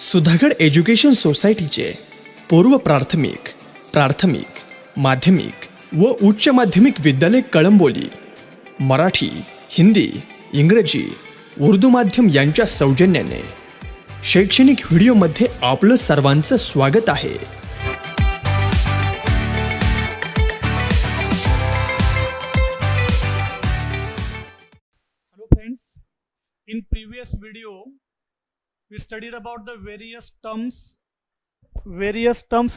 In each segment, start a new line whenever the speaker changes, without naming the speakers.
Sudhagad education सोसायटीचे पूर्व प्राथमिक, प्राथमिक, माध्यमिक व उच्च माध्यमिक विद्यालय कळंबोली मराठी, हिंदी, इंग्रजी, उर्दू माध्यम यांच्या सौजन्याने शैक्षणिक व्हिडिओमध्ये आपलं सर्वांचं स्वागत आहे.
Hello friends, in previous video we studied about the various terms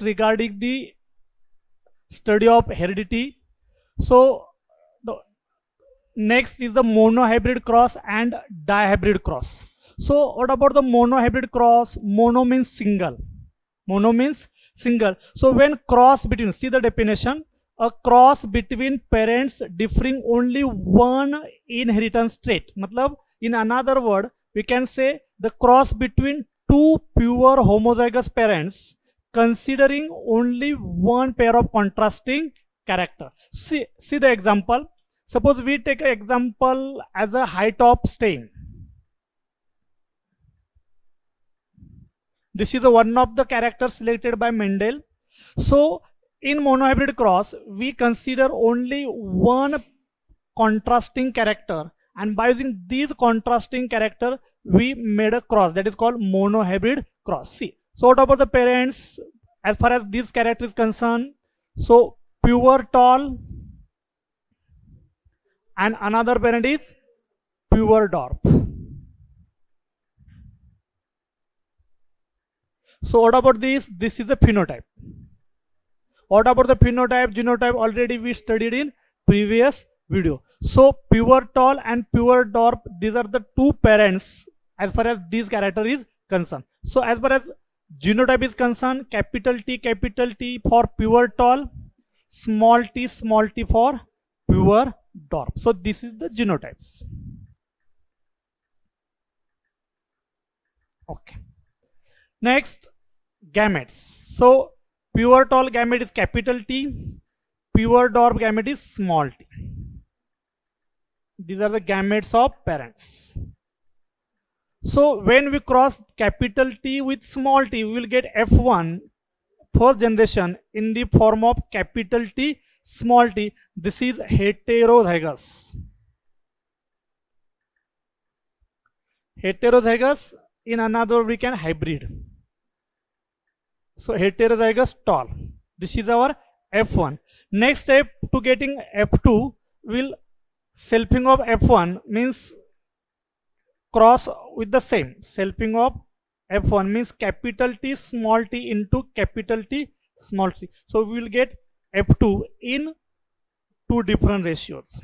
regarding the study of heredity. So the next is the monohybrid cross and dihybrid cross. So what about the monohybrid cross? Mono means single. Mono means single. So when cross between, see the definition, a cross between parents differing only one inheritance trait. Matlab, in another word, we can say the cross between two pure homozygous parents considering only one pair of contrasting character. See the example. Suppose we take an example as a high top stain. This is one of the characters selected by Mendel. So in monohybrid cross, we consider only one contrasting character, and by using these contrasting character, we made a cross that is called monohybrid cross. See, so what about the parents as far as this character is concerned? So pure tall, and another parent is pure dwarf. So what about this? This is a phenotype. What about the phenotype, genotype? Already we studied in previous video. So pure tall and pure dwarf, these are the two parents as far as this character is concerned. So as far as genotype is concerned, capital T for pure tall, small t for pure dwarf. So this is the genotypes. Okay. Next, gametes. So pure tall gamete is capital T, pure dwarf gamete is small t. These are the gametes of parents. So when we cross capital T with small t, we will get F1, first generation, in the form of capital T, small t. This is heterozygous. Heterozygous, in another word we can hybrid. So heterozygous tall. This is our F1. Next step to getting F2, will selfing of F1 means cross with the same. Selfing of F1 means capital T small t into capital T small t. So we will get F2 in two different ratios.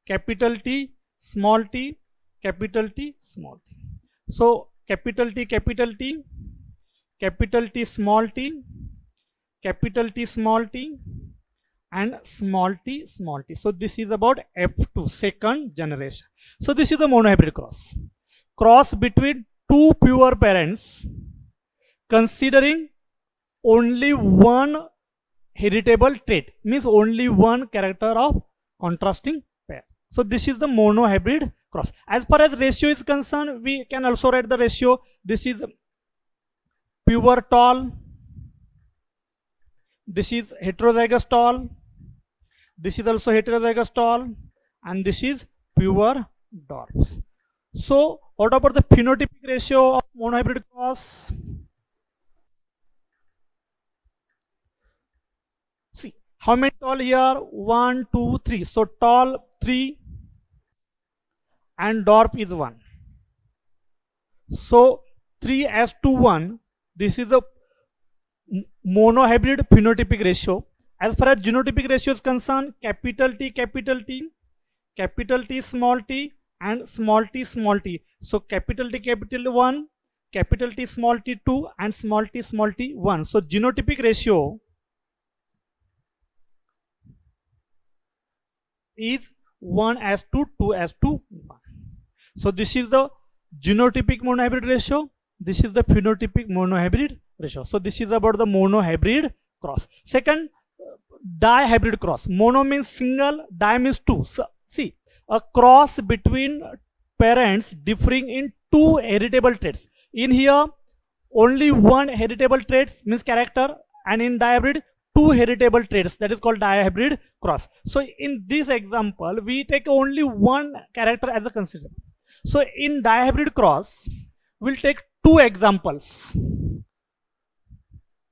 Capital T, small t, capital T, small t. So capital T, capital T, capital T, small t, capital T, small t, and small t, small t. So this is about F2, second generation. So this is a monohybrid cross. Cross between two pure parents considering only one heritable trait, means only one character of contrasting pair. So this is the monohybrid cross. As far as ratio is concerned, we can also write the ratio. This is pure tall, this is heterozygous tall, this is also heterozygous tall, and this is pure dwarf. So what about the phenotypic ratio of monohybrid cross? See, how many tall here? 1, 2, 3. So tall 3 and dwarf is 1. So 3 as to 1, this is a monohybrid phenotypic ratio. As far as genotypic ratio is concerned, capital T, capital T, capital T, small t, and small t, small t. So capital T, capital 1, capital T, small t 2, and small t 1. So genotypic ratio is 1 as to 2 as to 1. So this is the genotypic monohybrid ratio. This is the phenotypic monohybrid ratio. So this is about the monohybrid cross. Second, dihybrid cross. Mono means single, di means two. So, see, a cross between parents differing in two heritable traits. In here, only one heritable trait means character, and in dihybrid, two heritable traits, that is called dihybrid cross. So in this example, we take only one character as a considerable. So in dihybrid cross, we'll take two examples.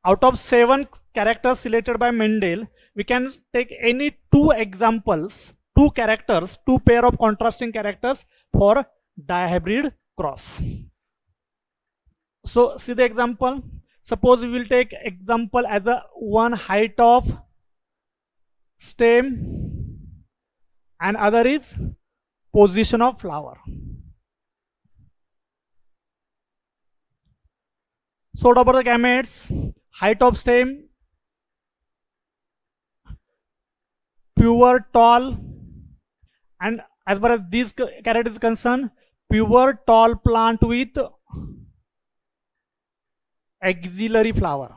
Out of 7 characters selected by Mendel, we can take any two examples, two characters, two pair of contrasting characters for dihybrid cross. So see the example. Suppose we will take example as a one height of stem and other is position of flower. So what about the gametes? Height of stem, pure tall, and as far as this character is concerned, pure tall plant with axillary flower.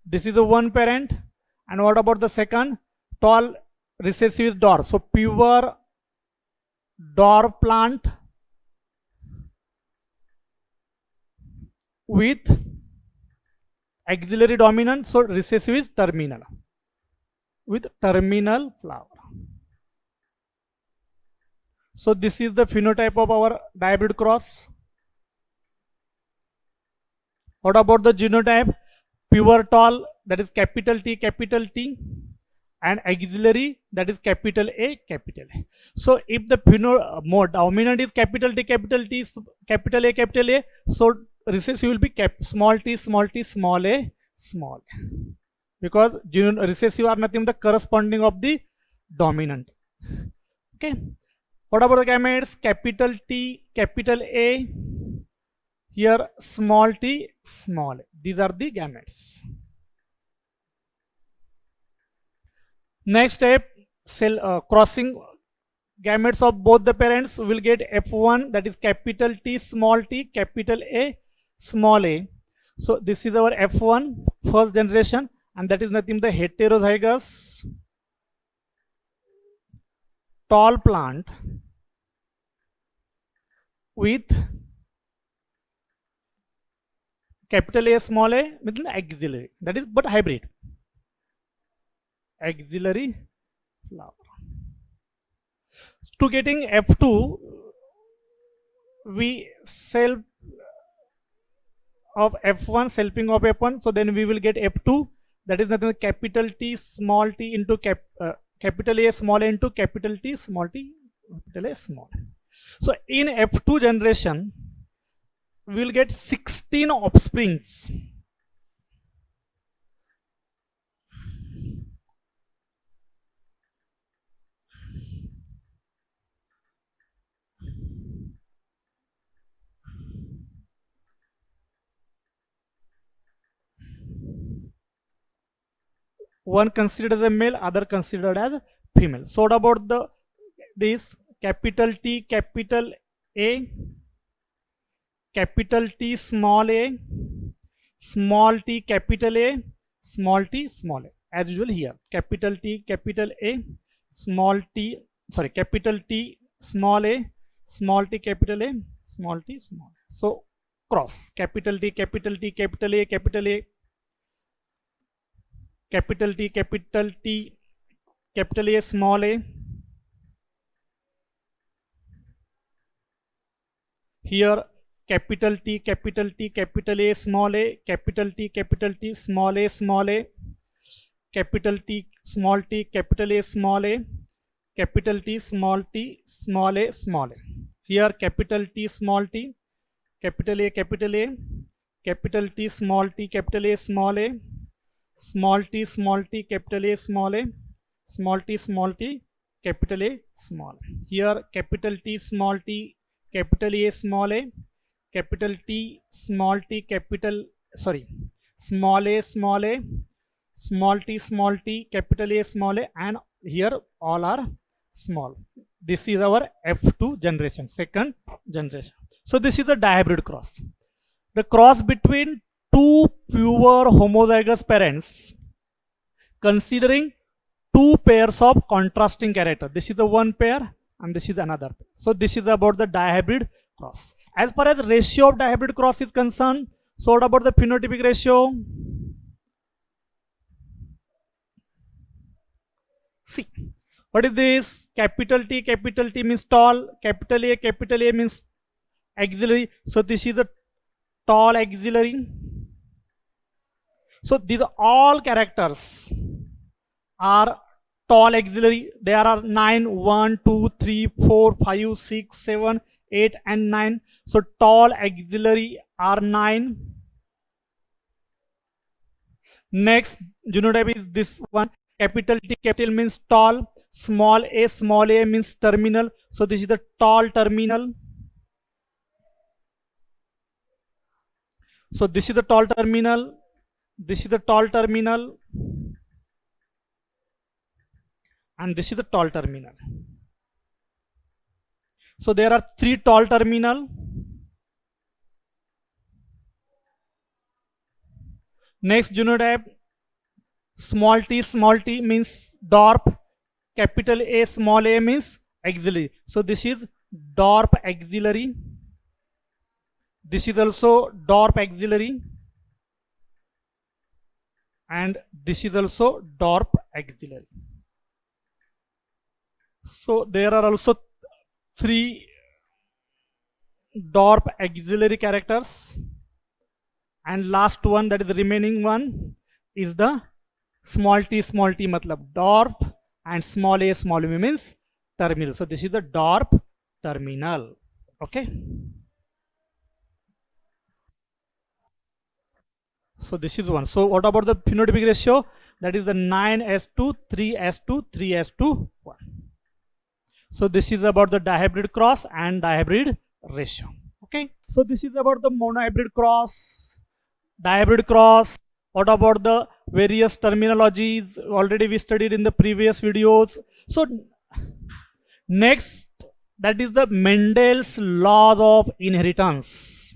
This is a one parent. And what about the second? Tall recessive is dwarf. So pure dwarf plant with axillary dominant. So recessive is terminal with terminal flower. So this is the phenotype of our dihybrid cross. What about the genotype? Pure tall, that is capital T, and axillary, that is capital A, capital A. So if the more dominant is capital T, capital A, so recessive will be small t, small a, small a. Because recessive are nothing but the corresponding of the dominant. Okay. What about the gametes? Capital T, capital A. Here small t, small a. These are the gametes. Next step, crossing gametes of both the parents will get F1, that is capital T, capital A, small a. So this is our F1, first generation, and that is nothing but the heterozygous tall plant with capital A, small a within the axillary, that is but hybrid. Axillary flower. To getting F2, we self of F1, selfing of F1, so then we will get F2, that is nothing but capital T, small t into capital A, small a into capital T, small t, capital A, small a. So in F2 generation, we will get 16 offsprings. One considered as a male, other considered as female. So what about this capital T, capital A, capital T, small a, small t, capital A, small t, small a. As usual here, capital T, capital A, small t, sorry, capital T, small a, small t, capital A, small t, small a. So cross, capital T, capital T, capital A, capital A, capital T, capital A, small a. Here capital T, capital A, small a, capital T, small a, small a, capital T, small t, capital A, small a, capital T, small t, small a, small a. Here capital T, small t, capital A, capital A, capital T, small t, capital A, small a, small t, capital A, small a, small t, capital A, small a. Here capital T, small t, capital A, small a, capital T, small t, capital, sorry, small a, small t, capital A, small a, and here all are small. This is our F2 generation, second generation. So this is the dihybrid cross. The cross between two pure homozygous parents considering two pairs of contrasting character. This is the one pair and this is another pair. So this is about the dihybrid cross. As far as ratio of dihybrid cross is concerned, so what about the phenotypic ratio? See, what is this? Capital T means tall, capital A means axillary. So this is a tall axillary. So these are all characters are tall axillary. There are 9, 1, 2, 3, 4, 5, 6, 7, 8 and 9. So tall axillary are 9. Next genotype is this one. Capital T, capital means tall. Small a means terminal. So this is the tall terminal. So this is the tall terminal. This is the tall terminal. And this is the tall terminal. So there are 3 tall terminal. Next genotype, small t means DORP, capital A, small a means axillary. So this is DORP axillary. This is also DORP axillary. And this is also DORP axillary. So there are also 3 DORP auxiliary characters, and last one, that is the remaining one, is the small t matlab DORP, and small a means terminal. So this is the DORP terminal. Okay. So this is one. So what about the phenotypic ratio? That is the 9:3:1. So this is about the dihybrid cross and dihybrid ratio. Okay. So this is about the monohybrid cross, dihybrid cross. What about the various terminologies? Already we studied in the previous videos. So next, that is the Mendel's laws of inheritance.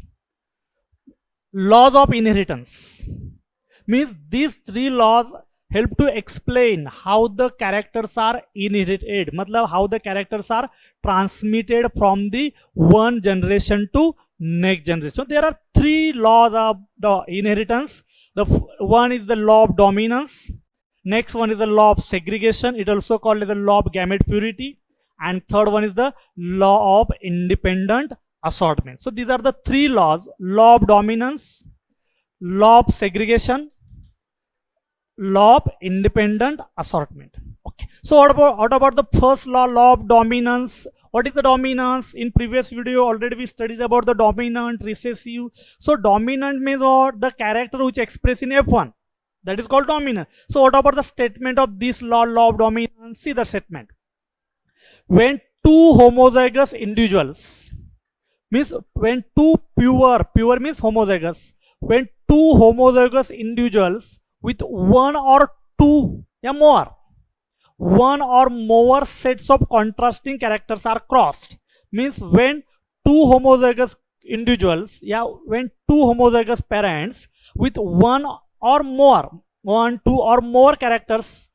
Laws of inheritance means these 3 laws help to explain how the characters are inherited, matlab how the characters are transmitted from the one generation to next generation. So there are 3 laws of the inheritance. The one is the law of dominance. Next one is the law of segregation. It also called the law of gamete purity. And third one is the law of independent assortment. So these are the 3 laws: law of dominance, law of segregation, law of independent assortment. Okay. So what about the first law, law of dominance? What is the dominance? In previous video already we studied about the dominant, recessive. So dominant means what? The character which express in F1. That is called dominant. So what about the statement of this law, law of dominance? See the statement. When 2 homozygous individuals, means when 2 pure means homozygous, when 2 homozygous individuals with 1 or 2 or more sets of contrasting characters are crossed, means when 2 homozygous individuals, when 2 homozygous parents with 1, 2 or more characters,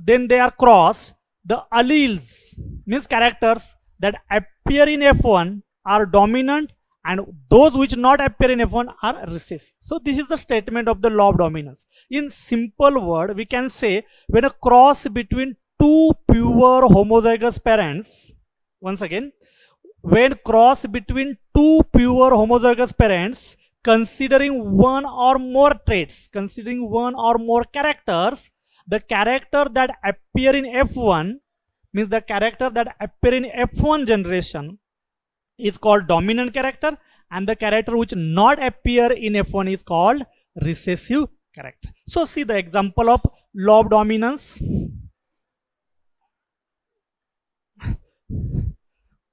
then they are crossed, the alleles means characters that appear in F1 are dominant, and those which not appear in F1 are recessive. So this is the statement of the law of dominance. In simple word, we can say when a cross between 2 pure homozygous parents, once again, when cross between 2 pure homozygous parents considering 1 or more traits, considering 1 or more characters, the character that appear in F1 means the character that appear in F1 generation is called dominant character, and the character which not appear in F1 is called recessive character. So see the example of law of dominance.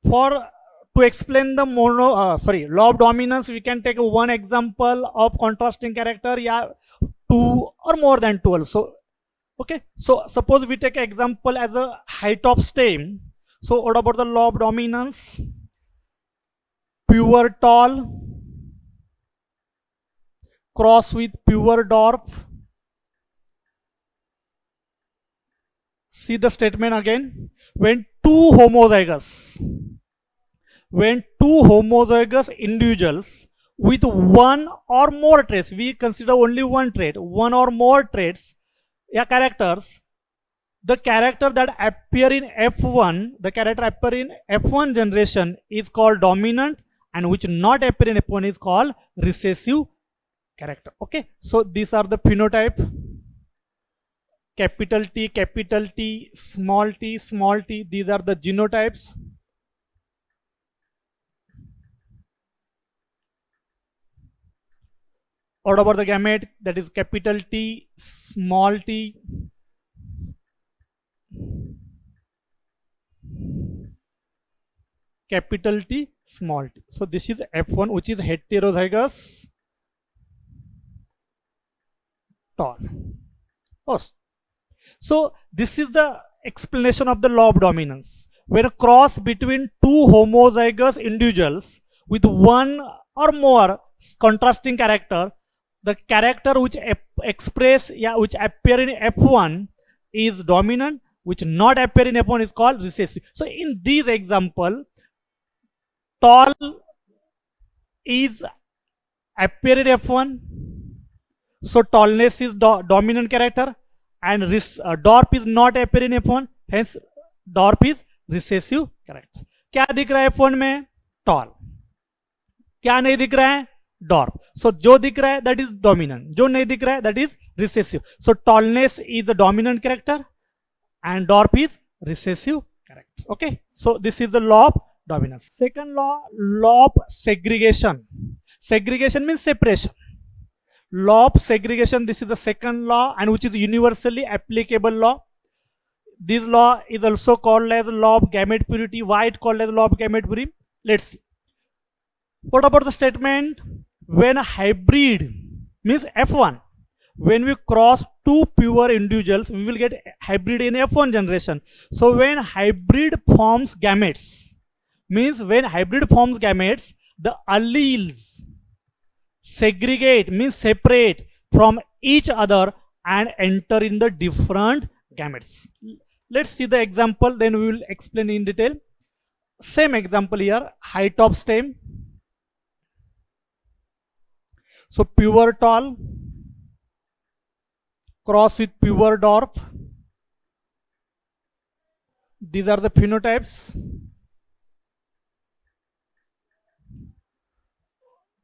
To explain the law of dominance, we can take one example of contrasting character, 2 or more than 2 also. Okay, so suppose we take an example as a height of stem. So what about the law of dominance? Pure tall cross with pure dwarf See the statement again. When two homozygous individuals with one or more traits, we consider only one trait, one or more traits, characters, the character that appear in F1 generation is called dominant, and which not appear in F1 is called recessive character. Okay, so these are the phenotype. Capital T, small t, these are the genotypes. What about the gamete? That is capital T, small t, capital T, small t. So this is F1, which is heterozygous tall. So this is the explanation of the law of dominance. When a cross between two homozygous individuals with one or more contrasting character, the character which which appear in F1 is dominant, which not appear in F1 is called recessive. So in this example, tall is appear in F1, so tallness is dominant character, and dwarf is not appear in F1, hence dwarf is recessive character. क्या दिख रहा है F1 में? Tall. क्या नहीं दिख रहा है? Dwarf. So जो दिख रहा है that is dominant, जो नहीं दिख रहा है that is recessive. So tallness is a dominant character and dwarf is recessive character. Okay, so this is the law of dominance. Second law, law of segregation. Segregation means separation. Law of segregation, this is the second law, and which is universally applicable law. This law is also called as law of gamete purity. Why it called as law of gamete purity? Let's see. What about the statement? When a hybrid means F1, when we cross two pure individuals, we will get hybrid in F1 generation. So when hybrid forms gametes, means when hybrid forms gametes, the alleles segregate, means separate from each other and enter in the different gametes. Let's see the example, then we will explain in detail. Same example here, height of stem. So pure tall cross with pure dwarf. These are the phenotypes.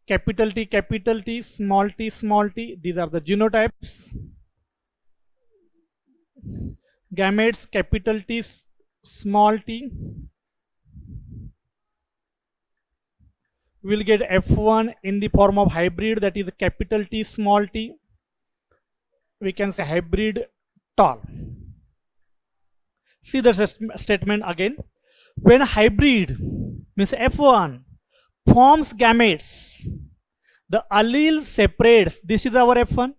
Capital T, small t, these are the genotypes. Gametes, capital T, small t. We will get F1 in the form of hybrid, that is capital T, small t. We can say hybrid tall. See the statement again. When hybrid means F1 forms gametes, the allele separates. This is our F1.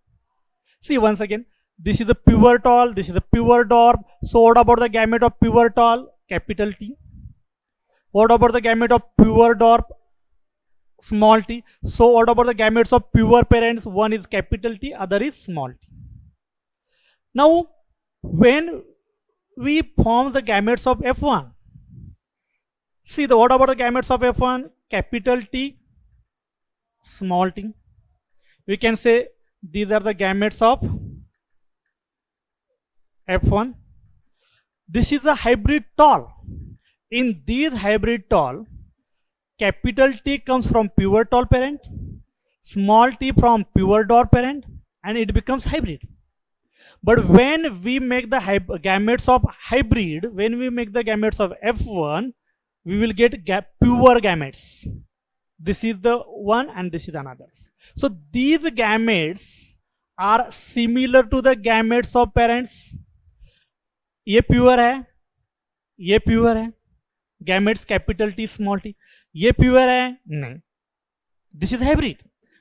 See once again, this is a pure tall, this is a pure dwarf. So what about the gamete of pure tall? Capital T. What about the gamete of pure dwarf? Small t. So what about the gametes of pure parents? One is capital T, other is small t. Now when we form the gametes of F1, see what about the gametes of F1? Capital T, small t. We can say these are the gametes of F1. This is a hybrid tall. In these hybrid tall, capital T comes from pure tall parent, small t from pure dwarf parent, and it becomes hybrid. But when we make the gametes of hybrid, when we make the gametes of F1, we will get pure gametes. This is the one and this is another. So these gametes are similar to the gametes of parents. ये pure है, ये pure है. Gametes capital T, small t. ये pure है, नहीं. This is hybrid.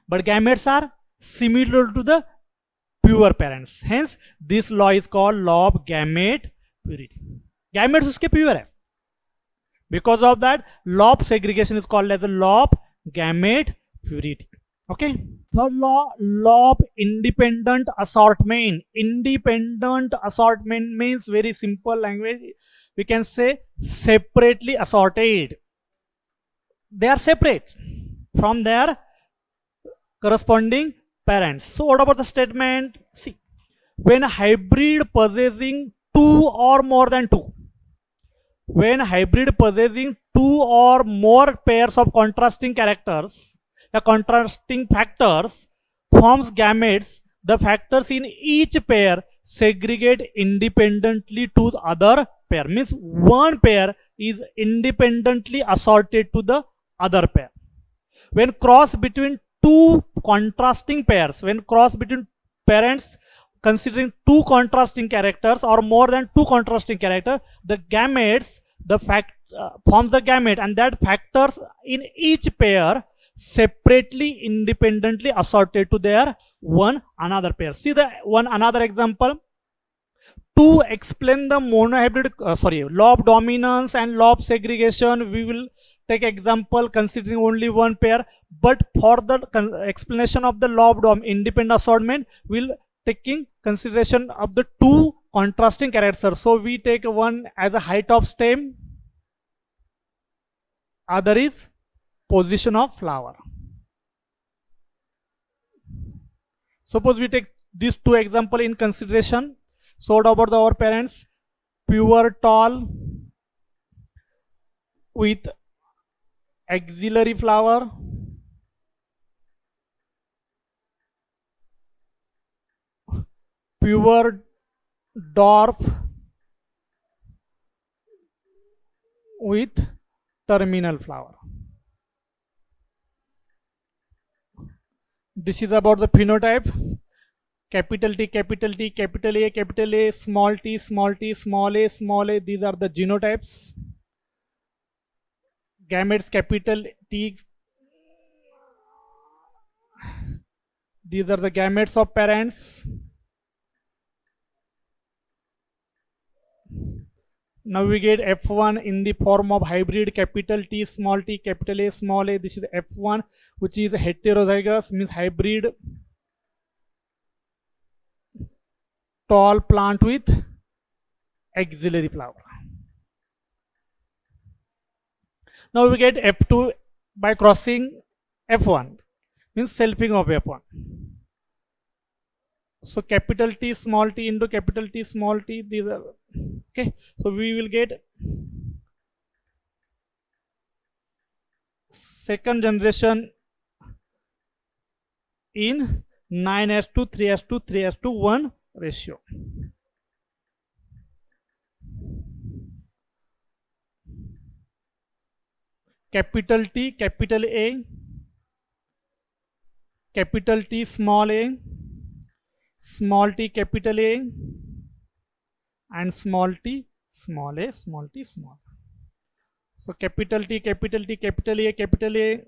But gametes are similar to the pure parents. Hence, this law is called law of gamete purity. Gametes उसके pure है. Because of that, law of segregation is called as the law of gamete purity. Okay. Third law of independent assortment. Independent assortment means very simple language. We can say separately assorted. They are separate from their corresponding parents. So what about the statement? See, when a hybrid possessing two or more than two, when hybrid possessing two or more pairs of contrasting characters, the contrasting factors forms gametes, the factors in each pair segregate independently to the other pair. Means one pair is independently assorted to the other pair. When cross between two contrasting pairs, when cross between parents considering two contrasting characters or more than two contrasting characters, the gametes, the fact forms the gamete, and that factors in each pair separately independently assorted to their one another pair. See the one another example. To explain the monohybrid law of dominance and law of segregation, we will take example considering only one pair, but for the explanation of the law of independent assortment, we'll taking consideration of the two contrasting characters. So we take one as a height of stem, other is position of flower. Suppose we take these two example in consideration. So what about our parents? Pure tall with axillary flower, pure dwarf with terminal flower. This is about the phenotype. Capital T, capital T, capital A, small t, small t, small a, small a. These are the genotypes. Gametes capital T. These are the gametes of parents. Now we get F1 in the form of hybrid capital T, small t, capital A, small a. This is F1, which is heterozygous, means hybrid tall plant with axillary flower. Now we get F2 by crossing F1, means selfing of F1. So capital T small t into capital T small t, these are okay. So we will get second generation in 9:3:3:1 ratio. Capital T, capital A, capital T small a, small t capital A, and small t small a, small t small. So capital T, capital T, capital A, capital A.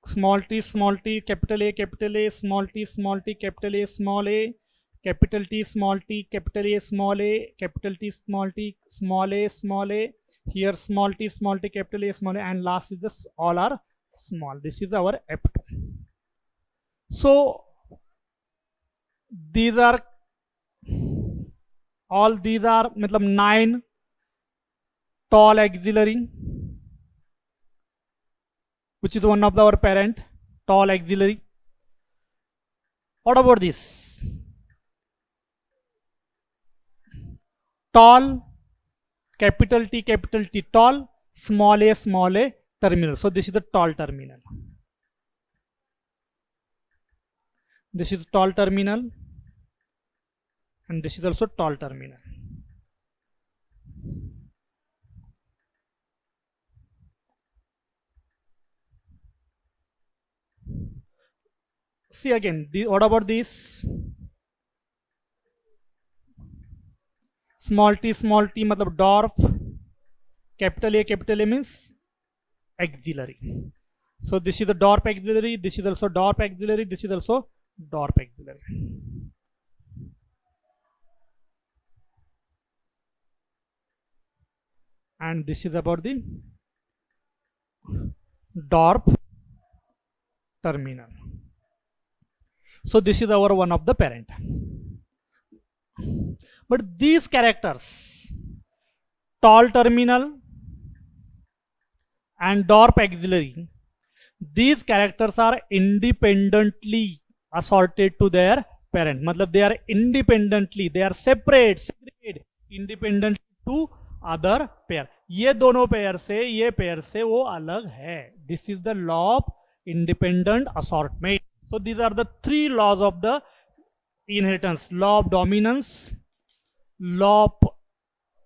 Small t, capital A, small t, capital A, small a, capital T, small t, capital A, small a, capital T, small t, small a, small a. Here small t, capital A, small a, and last is this all are small. This is our F2. So these are all, these are 9 tall axillary, which is one of our parent, tall axillary. What about this? Tall, capital T, tall, small a, terminal. So this is the tall terminal. This is tall terminal, and this is also tall terminal. See again, what about this? Small t, dwarf, capital A means axillary. So this is the DORP axillary, this is also DORP axillary, this is also DORP axillary. And this is about the DORP terminal. So this is our one of the parent. But these characters, tall terminal and DORP auxiliary, these characters are independently assorted to their parent. मतलब they are independently, they are separate, independently to other pair. ये दोनों pair से ये pair से वो अलग है. This is the law of independent assortment. So these are the three laws of the inheritance: law of dominance, law of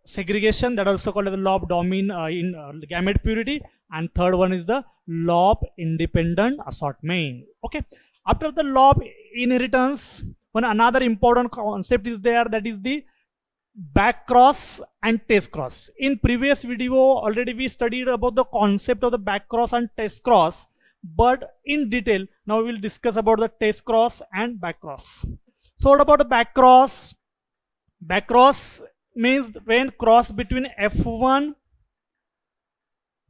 segregation, that also called as the law of gamete purity, and third one is the law of independent assortment. Okay, after the law of inheritance, one another important concept is there, that is the back cross and test cross. In previous video already we studied about the concept of the back cross and test cross, but in detail now we will discuss about the test cross and back cross. So what about the back cross? Back cross means when cross between F1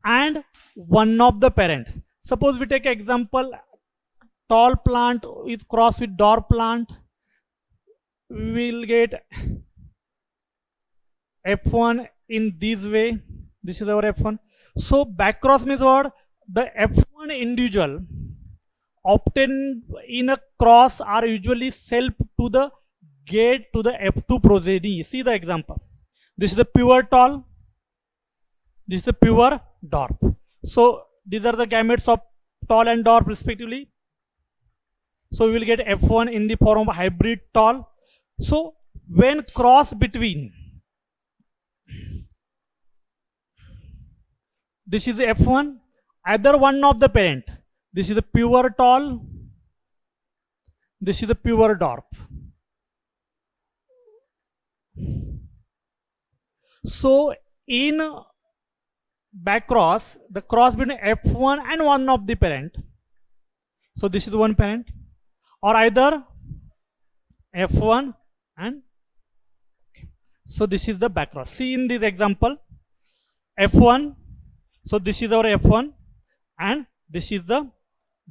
and one of the parent. Suppose we take example, tall plant is crossed with DORP plant, we will get F1 in this way. This is our F1. So back cross means what? The F1 individual obtained in a cross are usually self to the gate to the F2 progeny. See the example. This is the pure tall. This is the pure DORP. So these are the gametes of tall and DORP respectively. So we will get F1 in the form of hybrid tall. So when cross between, this is F1, either one of the parent, this is the pure tall, this is the pure DORP. So in back cross, the cross between F1 and one of the parent, so this is one parent, or either F1 and, so this is the back cross. See in this example, F1, so this is our F1 and this is the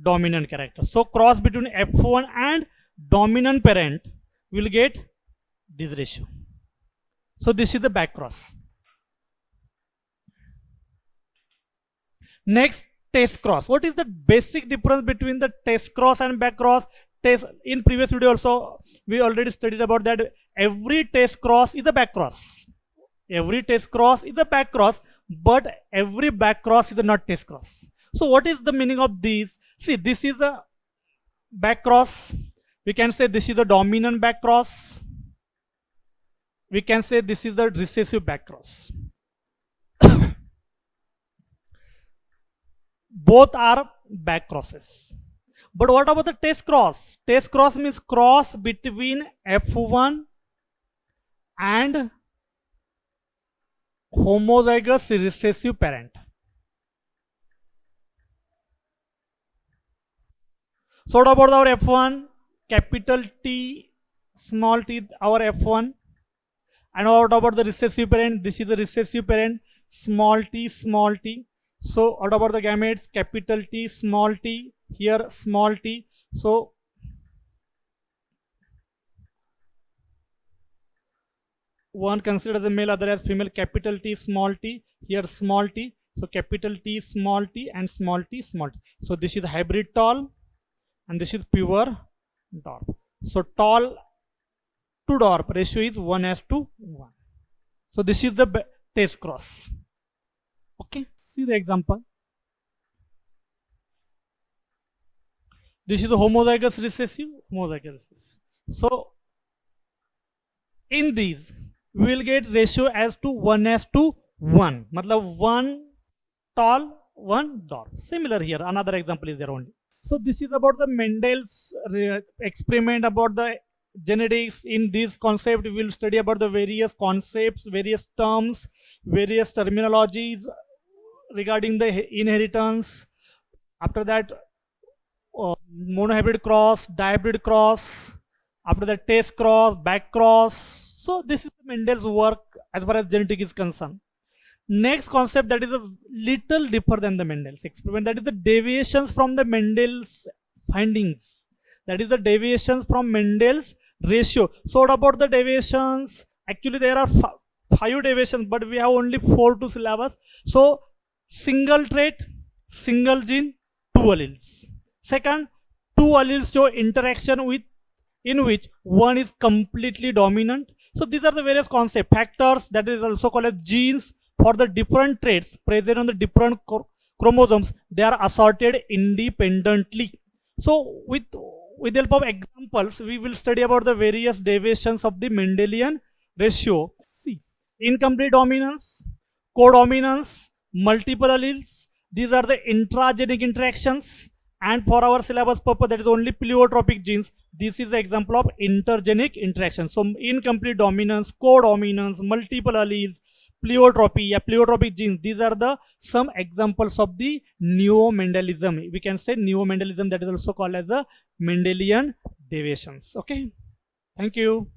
dominant character. So cross between F1 and dominant parent will get this ratio. So this is the back cross. Next, test cross. What is the basic difference between the test cross and back cross? Test, in previous video also we already studied about that. Every test cross is a back cross. Every test cross is a back cross, but every back cross is a not test cross. So what is the meaning of these? See, this is a back cross. We can say this is a dominant back cross. We can say this is the recessive back cross. Both are back crosses. But what about the test cross? Test cross means cross between F1 and homozygous recessive parent. So what about our F1? Capital T, small t, our F1. And what about the recessive parent? This is the recessive parent, small t, small t. So what about the gametes? Capital T, small t, here small t. So one considered as a male, other as female. Capital T, small t, here small t. So capital T, small t, and small t, small t. So this is hybrid tall and this is pure DORP. So tall to DORP ratio is 1:1. So this is the test cross. Okay, see the example. This is a homozygous recessive, homozygous recessive. So in these we will get ratio as to 1:1. Matlab 1 tall, 1 DORP. Similar here, another example is there only. So this is about the Mendel's experiment about the genetics. In this concept, we will study about the various concepts, various terms, various terminologies regarding the inheritance. After that, monohybrid cross, dihybrid cross. After that, test cross, back cross. So this is Mendel's work as far as genetic is concerned. Next concept that is a little different than the Mendel's experiment, that is the deviations from the Mendel's findings. That is the deviations from Mendel's ratio. So what about the deviations? Actually there are 5 deviations, but we have only 4 to syllabus. So single trait, single gene, 2 alleles. Second, 2 alleles show interaction with in which one is completely dominant. So these are the various concept factors, that is also called as genes. For the different traits present on the different chromosomes, they are assorted independently. So with the help of examples, we will study about the various deviations of the Mendelian ratio. See, incomplete dominance, codominance, multiple alleles. These are the intragenic interactions. And for our syllabus purpose, that is only pleiotropic genes. This is the example of intergenic interaction. So incomplete dominance, codominance, multiple alleles, pleiotropy, pleiotropic genes. These are the some examples of the neo-Mendelism. We can say neo-Mendelism, that is also called as a Mendelian deviations. Okay. Thank you.